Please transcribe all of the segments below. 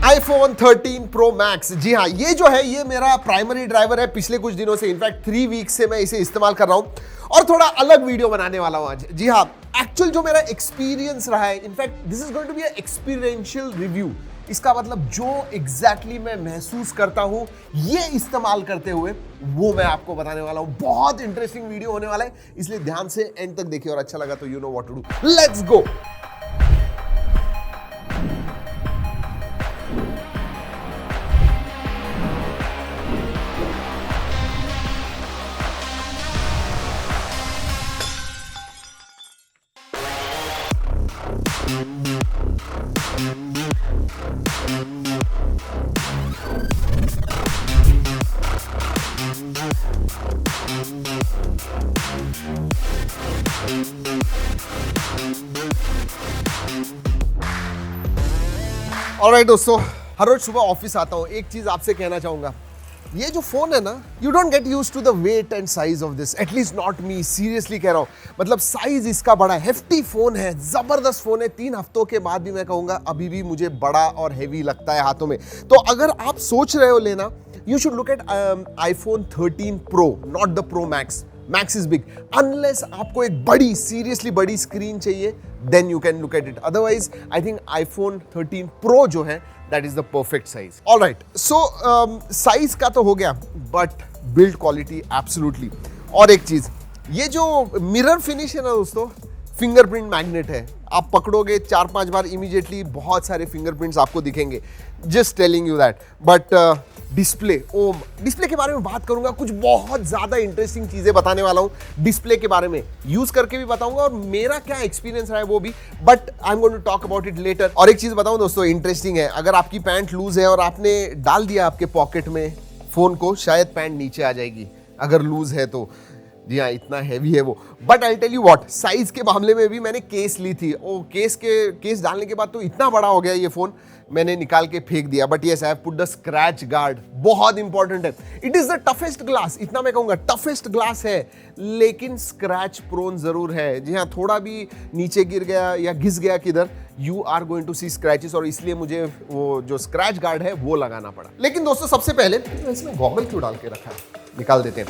iPhone 13 Pro Max। जी हाँ, ये जो है ये मेरा प्राइमरी ड्राइवर है पिछले कुछ दिनों से, इनफैक्ट 3 वीक से मैं इसे इस्तेमाल कर रहा हूं और थोड़ा अलग वीडियो बनाने वाला हूं आज। जी हाँ, एक्चुअल जो मेरा एक्सपीरियंस रहा है, in fact this is going to be a experiential review. इसका मतलब जो एग्जैक्टली मैं महसूस करता हूं ये इस्तेमाल करते हुए, वो मैं आपको बताने वाला हूं। बहुत इंटरेस्टिंग वीडियो होने वाला है, इसलिए ध्यान से एंड तक देखिए और अच्छा लगा तो you know what to do. Let's go. Alright दोस्तों, हर रोज सुबह ऑफिस आता हूँ, एक चीज आपसे कहना चाहूंगा, ये जो फोन है ना, you don't get used to the weight and size of this, at least not me, seriously कह रहा हूँ। मतलब साइज इसका बड़ा है, हेफ्टी फोन है, जबरदस्त फोन है। 3 हफ्तों के बाद भी मैं कहूंगा अभी भी मुझे बड़ा और हेवी लगता है हाथों में। तो अगर आप सोच रहे हो लेना, you should look at iPhone 13 Pro, not the Pro Max। Max is big. Unless आपको एक बड़ी, सीरियसली बड़ी स्क्रीन चाहिए, then you can look at it. Otherwise, I think iPhone 13 Pro जो है, that is the perfect size. All right. So size का तो हो गया, but build quality absolutely. और एक चीज, ये जो मिरर फिनिश है ना दोस्तों, फिंगरप्रिंट मैग्नेट है। आप पकड़ोगे 4-5 बार, इमीडिएटली बहुत सारे फिंगरप्रिंट्स आपको दिखेंगे। Just telling you that. But display के बारे में बात करूंगा, कुछ बहुत ज्यादा इंटरेस्टिंग चीजें बताने वाला हूं डिस्प्ले के बारे में, यूज करके भी बताऊंगा और मेरा क्या एक्सपीरियंस रहा है वो भी, but I am going to talk about it later. और एक चीज बताऊं दोस्तों, इंटरेस्टिंग है, अगर आपकी पैंट लूज है और आपने डाल दिया आपके पॉकेट में फोन को, शायद पैंट नीचे आ जाएगी अगर लूज है तो। जी हाँ, इतना हैवी है वो। But I tell you what, size के मामले में भी मैंने केस ली थी, ओ केस डालने के बाद तो इतना बड़ा हो गया ये फोन, मैंने निकाल के फेंक दिया। But yes, I have put the scratch guard, बहुत इंपॉर्टेंट है। It is the toughest glass, इतना मैं कहूंगा, टफेस्ट ग्लास है, लेकिन स्क्रैच प्रोन जरूर है। जी हाँ, थोड़ा भी नीचे गिर गया या घिस गया किधर, you are going to see scratches, और इसलिए मुझे वो जो स्क्रैच गार्ड है वो लगाना पड़ा। लेकिन दोस्तों, सबसे पहले इसमें गॉगल क्यों डाल के रखा है, निकाल देते हैं।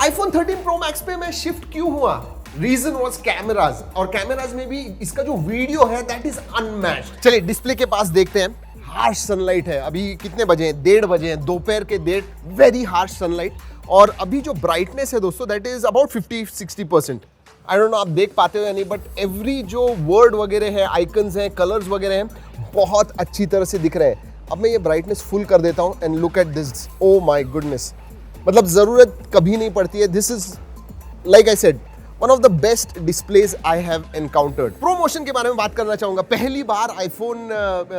iPhone 13 Pro Max पे मैं शिफ्ट क्यों हुआ? रीजन वॉज कैमराज, और कैमराज में भी इसका जो वीडियो है दैट इज अनमैच्ड। चलिए डिस्प्ले के पास देखते हैं। हार्श सनलाइट है, अभी कितने बजे हैं? 1:30 बजे हैं, दोपहर के 1:30, वेरी हार्श सनलाइट। और अभी जो ब्राइटनेस है दोस्तों, that is about 50-60%। I don't know आप देख पाते हो या नहीं, बट एवरी जो वर्ड वगैरह है, आइकन्स हैं, कलर्स वगैरह हैं, बहुत अच्छी तरह से दिख रहे हैं। अब मैं ये ब्राइटनेस फुल कर देता हूँ and look at this, oh my goodness, मतलब जरूरत कभी नहीं पड़ती है। This is like I said, one of the best displays I have encountered. Promotion के बारे में बात करना चाहूंगा। पहली बार आईफोन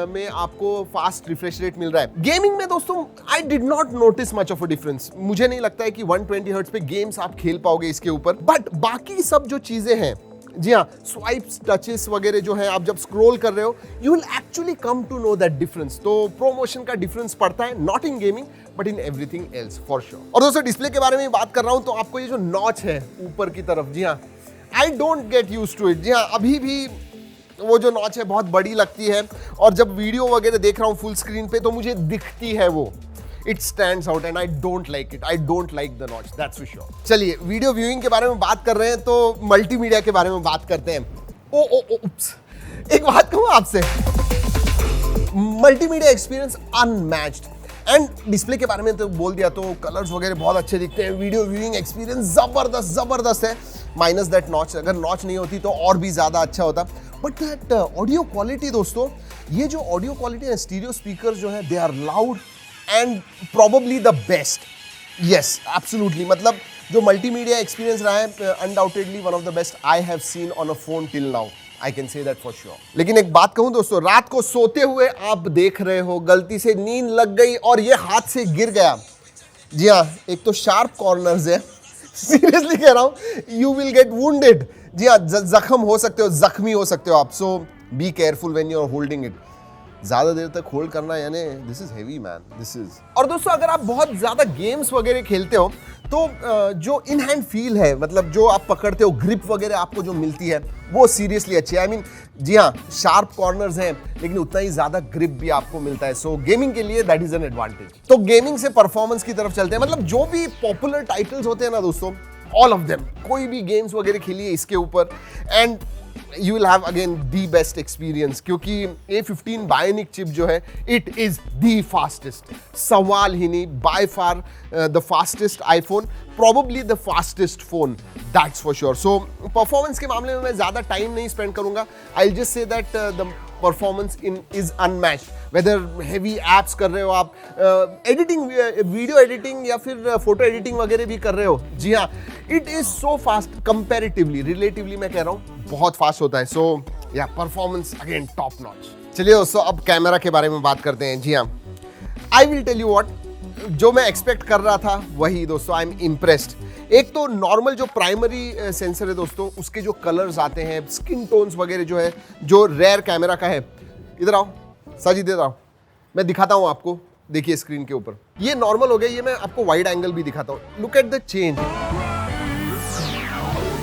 में आपको फास्ट रिफ्रेश रेट मिल रहा है। गेमिंग में दोस्तों, I did not notice much of a difference. मुझे नहीं लगता है कि 120 हर्ट्ज पे गेम्स आप खेल पाओगे इसके ऊपर, बट बाकी सब जो चीजें हैं, जी हाँ, स्वाइप्स, टचेस वगैरह जो है, आप जब स्क्रॉल कर रहे हो, you will actually come to know that difference. तो प्रोमोशन का डिफरेंस पड़ता है, not in gaming but in everything else for sure. और दोस्तों, डिस्प्ले के बारे में बात कर रहा हूं तो आपको ये जो नॉच है ऊपर की तरफ, जी हाँ, I don't get used to it. जी हाँ, अभी भी वो जो नॉच है बहुत बड़ी लगती है, और जब वीडियो वगैरह देख रहा हूँ फुल स्क्रीन पे तो मुझे दिखती है वो, it stands out and I don't like it, I don't like the notch, that's for sure. चलिए, वीडियो व्यूइंग के बारे में बात कर रहे हैं तो मल्टीमीडिया के बारे में बात करते हैं। उप्स, एक बात कहूँ आपसे, multimedia experience unmatched. And display के बारे में तो बोल दिया, तो कलर्स वगैरह बहुत अच्छे दिखते हैं, वीडियो व्यूइंग एक्सपीरियंस जबरदस्त है, माइनस दैट नॉच। अगर नॉच नहीं होती तो और भी ज्यादा अच्छा होता। बट दैट ऑडियो क्वालिटी दोस्तों, ये जो ऑडियो क्वालिटी है, स्टीरियो स्पीकर जो है, they are loud and probably the best. Yes, absolutely, मतलब जो मल्टीमीडिया एक्सपीरियंस रहा है, undoubtedly one of the best I have seen on a phone till now, I can say that for sure. लेकिन एक बात कहूं दोस्तों, रात को सोते हुए आप देख रहे हो, गलती से नींद लग गई और ये हाथ से गिर गया, जी हाँ, एक तो शार्प कॉर्नर्स है, सीरियसली कह रहा हूं, यू विल गेट वुंडेड। जी हाँ, जख्म हो सकते हो, जख्मी हो सकते हो आप। So be careful when you are holding it. ज्यादा देर तक होल्ड करना, यानी this is heavy man, this is. और दोस्तों, अगर आप बहुत ज्यादा गेम्स वगैरह खेलते हो तो जो इन हैंड फील है, मतलब जो आप पकड़ते हो, ग्रिप वगैरह आपको जो मिलती है वो सीरियसली अच्छी है। आई मीन जी हाँ, शार्प कॉर्नर्स हैं लेकिन उतना ही ज्यादा ग्रिप भी आपको मिलता है। सो गेमिंग के लिए दैट इज एन एडवांटेज। तो गेमिंग से परफॉर्मेंस की तरफ चलते हैं। मतलब जो भी पॉपुलर टाइटल्स होते हैं ना दोस्तों, ऑल ऑफ देम, कोई भी गेम्स वगैरह खेलिए इसके ऊपर and you will have again the best experience, क्योंकि A15 Bionic chip जो है it is the fastest, सवाल ही नहीं, by far the fastest iPhone, probably the fastest phone, that's for sure. So performance के मामले में मैं ज़्यादा टाइम नहीं स्पेंड करूँगा. I'll just say that the performance is unmatched. Whether heavy apps कर रहे हो आप, एडिटिंग, वीडियो एडिटिंग या फिर फोटो एडिटिंग वगैरह भी कर रहे हो, जी हाँ, it is so fast comparatively, relatively मैं कह रहा हूँ बहुत फास्ट होता है. सो या परफॉर्मेंस अगेन टॉप नॉच. चलिए दोस्तों अब कैमरा के बारे में बात करते हैं. जी हाँ, I will tell you what, जो मैं एक्सपेक्ट कर रहा था वही दोस्तों, आई एम इम्प्रेस्ड. एक तो नॉर्मल जो प्राइमरी सेंसर है दोस्तों, उसके जो कलर्स आते हैं, स्किन टोन्स वगैरह जो है, जो रेयर कैमरा का है, इधर आओ साजी, दे रहा हूँ, मैं दिखाता हूँ आपको. देखिए स्क्रीन के ऊपर ये नॉर्मल हो गया, ये मैं आपको वाइड एंगल भी दिखाता हूँ. Look at the change,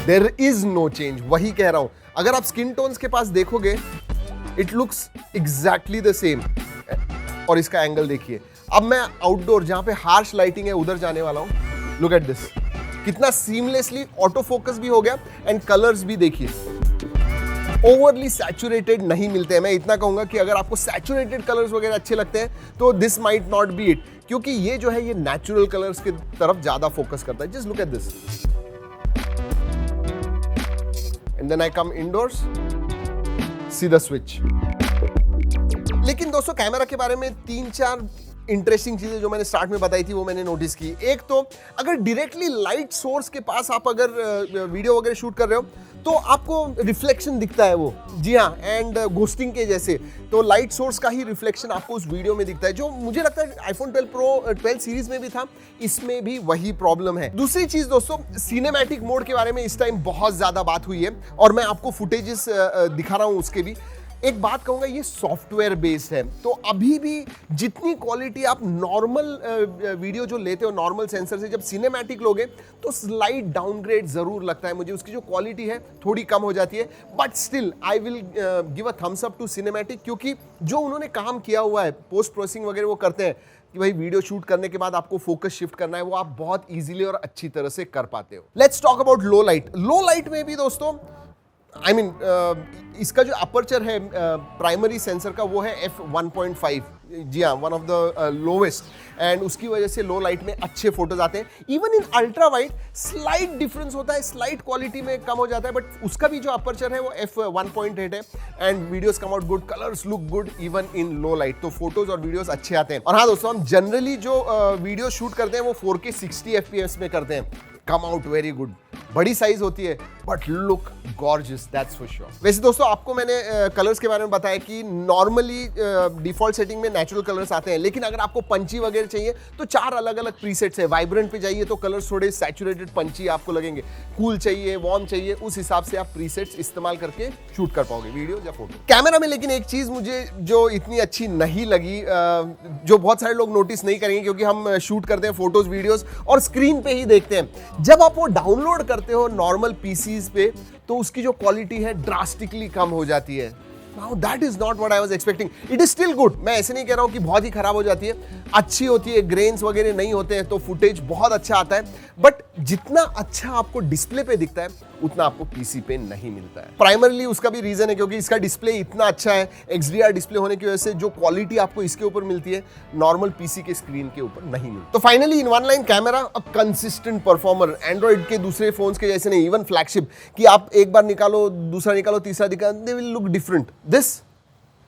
there is no change. वही कह रहा हूँ, अगर आप स्किन टोन्स के पास देखोगे it looks exactly the same. और इसका एंगल देखिए. अब मैं आउटडोर जहां पे हार्श लाइटिंग है उधर जाने वाला हूं. लुक एट दिस, कितना सीमलेसली ऑटो फोकस भी हो गया एंड कलर्स भी देखिए ओवरली सैचुरेटेड नहीं मिलते हैं. मैं इतना कहूंगा कि अगर आपको सैचुरेटेड कलर्स वगैरह अच्छे लगते हैं तो this might not be it, क्योंकि ये जो है ये नेचुरल कलर्स की तरफ ज्यादा फोकस करता है. Just look at this and then I come indoors, see the switch. लेकिन दोस्तों कैमरा के बारे में 3-4 इंटरेस्टिंग चीजें जो मैंने स्टार्ट में बताई थी वो मैंने नोटिस की. एक तो अगर डायरेक्टली लाइट सोर्स के पास आप अगर वीडियो वगैरह शूट कर रहे हो तो आपको रिफ्लेक्शन दिखता है वो, जी हाँ, एंड घोस्टिंग के जैसे, तो लाइट सोर्स का ही रिफ्लेक्शन आपको उस वीडियो में दिखता है, जो मुझे लगता है आईफोन 12 प्रो 12 सीरीज में भी था, इसमें भी वही प्रॉब्लम है. दूसरी चीज दोस्तों, सिनेमैटिक मोड के बारे में इस टाइम बहुत ज्यादा बात हुई है और मैं आपको फुटेजेस दिखा रहा हूँ उसके भी. एक बात कहूंगा, ये सॉफ्टवेयर बेस्ड है, तो अभी भी जितनी क्वालिटी आप नॉर्मल वीडियो जो लेते हो नॉर्मल सेंसर से, जब सिनेमैटिक लोगे तो स्लाइट डाउनग्रेड जरूर लगता है मुझे. उसकी जो क्वालिटी है थोड़ी कम हो जाती है, but still I will give a thumbs up to cinematic, क्योंकि जो उन्होंने काम किया हुआ है, पोस्ट प्रोसेसिंग वगैरह वो करते हैं कि भाई वीडियो शूट करने के बाद आपको फोकस शिफ्ट करना है, वो आप बहुत इजीली और अच्छी तरह से कर पाते हो. Let's talk about low light. Low light में भी दोस्तों आई मीन इसका जो अपर्चर है प्राइमरी सेंसर का वो है f1.5, जी हाँ, one of the lowest, and उसकी वजह से लो लाइट में अच्छे फोटोज आते हैं. Even in ultra wide slight difference होता है, स्लाइट क्वालिटी में कम हो जाता है, बट उसका भी जो अपर्चर है वो f1.8 है and videos come out good, colours look good even in low light, तो फोटोज और वीडियोस अच्छे आते हैं. और हाँ दोस्तों, हम जनरली जो वीडियो शूट करते हैं वो 4K 60 FPS में करते हैं, कम आउट वेरी गुड. बड़ी साइज होती है but look gorgeous, that's for sure. वैसे दोस्तों आपको मैंने कलर्स के बारे में बताया कि नॉर्मली डिफॉल्ट सेटिंग में नेचुरल कलर्स आते हैं, लेकिन अगर आपको पंची वगैरह चाहिए तो 4 अलग अलग प्रीसेट्स है. वाइब्रेंट पे जाइए तो कलर्स थोड़े सैचुरेटेड पंची आपको लगेंगे, कूल चाहिए, वार्म चाहिए, उस हिसाब से आप प्रीसेट्स इस्तेमाल करके शूट कर पाओगे वीडियो या फोटो. कैमरा में लेकिन एक चीज मुझे जो इतनी अच्छी नहीं लगी, जो बहुत सारे लोग नोटिस नहीं करेंगे क्योंकि हम शूट करते हैं फोटोज वीडियोज और स्क्रीन पे ही देखते हैं, जब आप वो डाउनलोड करते हो नॉर्मल पीसीज पे तो उसकी जो क्वालिटी है ड्रास्टिकली कम हो जाती है. Now that is not what I was expecting. It is still good. मैं ऐसे नहीं कह रहा हूँ कि बहुत ही खराब हो जाती है, अच्छी होती है, ग्रेन्स वगैरह नहीं होते हैं तो फुटेज बहुत अच्छा आता है, बट जितना अच्छा आपको डिस्प्ले पे दिखता है उतना आपको पीसी पे नहीं मिलता है. प्राइमरली उसका भी रीजन है क्योंकि इसका डिस्प्ले इतना अच्छा है, XDR डिस्प्ले होने की वजह से जो क्वालिटी आपको इसके ऊपर मिलती है नॉर्मल पीसी के स्क्रीन के ऊपर नहीं मिलती. तो finally in one line, camera a consistent performer, Android के दूसरे फोन्स के जैसे नहीं, इवन फ्लैगशिप कि आप एक बार निकालो, दूसरा निकालो, तीसरा निकालो, they will look different. This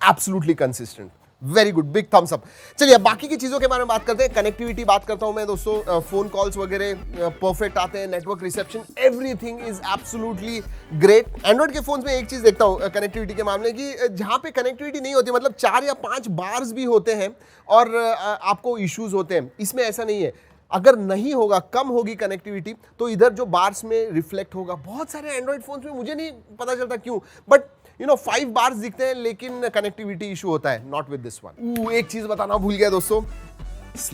absolutely consistent, very good, big thumbs up. चलिए अब बाकी की चीजों के बारे में बात करते हैं. कनेक्टिविटी बात करता हूं मैं दोस्तों. फोन कॉल्स वगैरह परफेक्ट आते हैं, network reception, everything is absolutely great. Android के फोन्स में एक चीज देखता हूं कनेक्टिविटी के मामले की, जहां पे कनेक्टिविटी नहीं होती, मतलब 4 या 5 बार्स भी होते हैं और आपको इश्यूज होते हैं, इसमें ऐसा नहीं है. अगर नहीं होगा, कम होगी कनेक्टिविटी तो इधर जो बार्स में रिफ्लेक्ट होगा. बहुत सारे एंड्रॉइड फोन्स में मुझे नहीं पता चलता क्यों, बट 5 बार्स दिखते हैं लेकिन कनेक्टिविटी इशू होता है. Not with this one. एक चीज बताना भूल गया दोस्तों,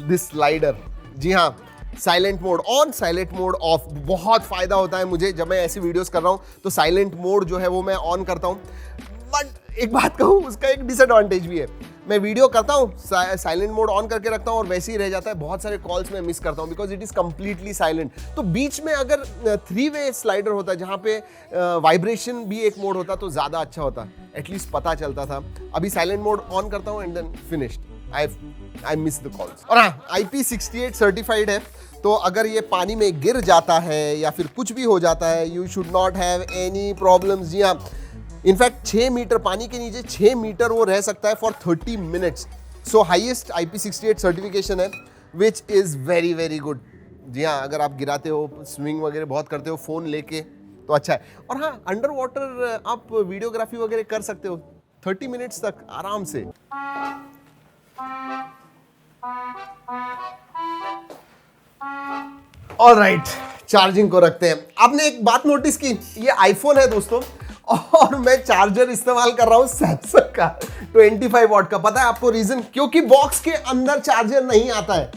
दिस स्लाइडर. जी हाँ, silent mode on, silent mode off. बहुत फायदा होता है मुझे जब मैं ऐसी वीडियोस कर रहा हूं तो साइलेंट मोड जो है वो मैं ऑन करता हूं। बट एक बात कहूं, उसका एक डिसएडवांटेज भी है। मैं वीडियो करता हूं, साइलेंट मोड ऑन करके रखता हूं और वैसे ही रह जाता है। बहुत सारे कॉल्स मैं मिस करता हूं because it is completely silent. तो बीच में अगर 3-वे स्लाइडर होता जहां पे वाइब्रेशन भी एक मोड होता तो ज्यादा अच्छा होता, एटलीस्ट पता चलता था। अभी साइलेंट मोड ऑन करता हूं and then finished. I miss the calls. और हाँ, IP68 सर्टिफाइड है, तो अगर ये पानी में गिर जाता है या फिर कुछ भी हो जाता है, you should not have any problems. जी हाँ, इनफैक्ट 6 मीटर पानी के नीचे 6 मीटर वो रह सकता है for 30 minutes. So highest IP68 certification है, which is very very good. जी हाँ, अगर आप गिराते हो, स्विमिंग वगैरह बहुत करते हो फ़ोन लेके तो अच्छा है। और हाँ, अंडर वाटर आप वीडियोग्राफी वगैरह कर सकते हो 30 मिनट्स तक आराम से। ऑलराइट, चार्जिंग को रखते हैं। आपने एक बात नोटिस की, ये आईफोन है दोस्तों और मैं चार्जर इस्तेमाल कर रहा हूं सैमसंग का 25 वॉट का। पता है आपको रीजन? क्योंकि बॉक्स के अंदर चार्जर नहीं आता है।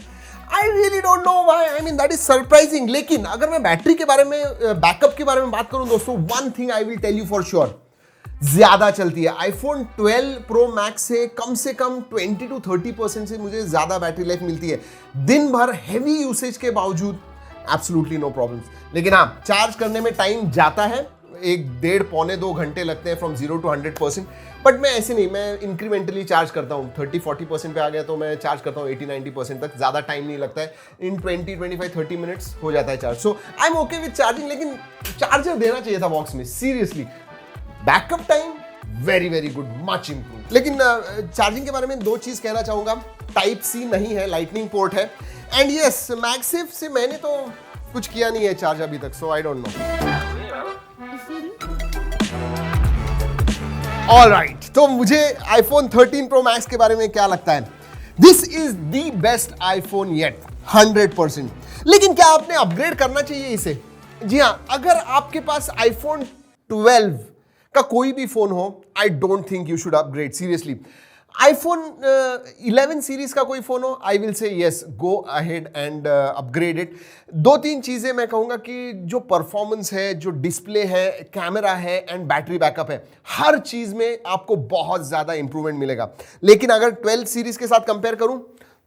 I really don't know why, I mean that is surprising. लेकिन अगर मैं बैटरी के बारे में, बैकअप के बारे में बात करूं दोस्तों, one thing I will tell you for sure, ज्यादा चलती है। आईफोन 12 प्रो मैक्स से कम 20 to 30% से मुझे ज्यादा बैटरी लाइफ मिलती है दिन भर हेवी यूसेज के बावजूद। Absolutely no problems. लेकिन हाँ, चार्ज करने में टाइम जाता है, 1.5-2 घंटे लगते हैं फ्रॉम 0 to 100%। बट मैं ऐसे नहीं, मैं इंक्रीमेंटली चार्ज करता हूँ। 30-40% पे आ गया तो मैं चार्ज करता हूँ 80-90% तक। ज़्यादा टाइम नहीं लगता है, इन 20-25-30 मिनट्स हो जाता है charge. So I am okay with charging. लेकिन चार्जर देना चाहिए था बॉक्स में, seriously. Backup time very very good, much improve. लेकिन चार्जिंग के बारे में 2 चीज़ कहना चाहूँगा। टाइप C नहीं है, लाइटनिंग पोर्ट है। एंड यस, मैगसेफ से मैंने तो कुछ किया नहीं है चार्ज अभी तक, सो आई डोंट नो। ऑलराइट, तो मुझे आईफोन 13 प्रो मैक्स के बारे में क्या लगता है? This is the best iPhone yet, 100%। लेकिन क्या आपने अपग्रेड करना चाहिए इसे? जी हाँ, अगर आपके पास आईफोन 12 का कोई भी फोन हो, I don't think you should upgrade, seriously. IPhone 11 series का कोई फोन हो, I will say yes, go ahead and upgrade it. 2-3 चीजें मैं कहूंगा कि जो परफॉर्मेंस है, जो डिस्प्ले है, कैमरा है एंड बैटरी बैकअप है, हर चीज में आपको बहुत ज्यादा इंप्रूवमेंट मिलेगा। लेकिन अगर 12 सीरीज के साथ कंपेयर करूं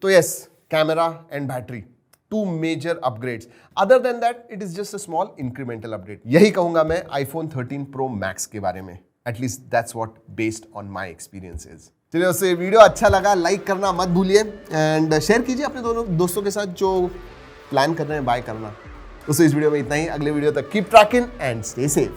तो yes, camera and battery, 2 major upgrades. Other than that it is just a small incremental update. यही कहूंगा मैं आईफोन 13 प्रो मैक्स के बारे में। At least that's what based on my experiences. चलिए, उससे वीडियो अच्छा लगा लाइक करना मत भूलिए एंड शेयर कीजिए अपने दोनों दोस्तों के साथ जो प्लान कर रहे हैं बाय करना। तो इस वीडियो में इतना ही। अगले वीडियो तक keep trekking and stay safe.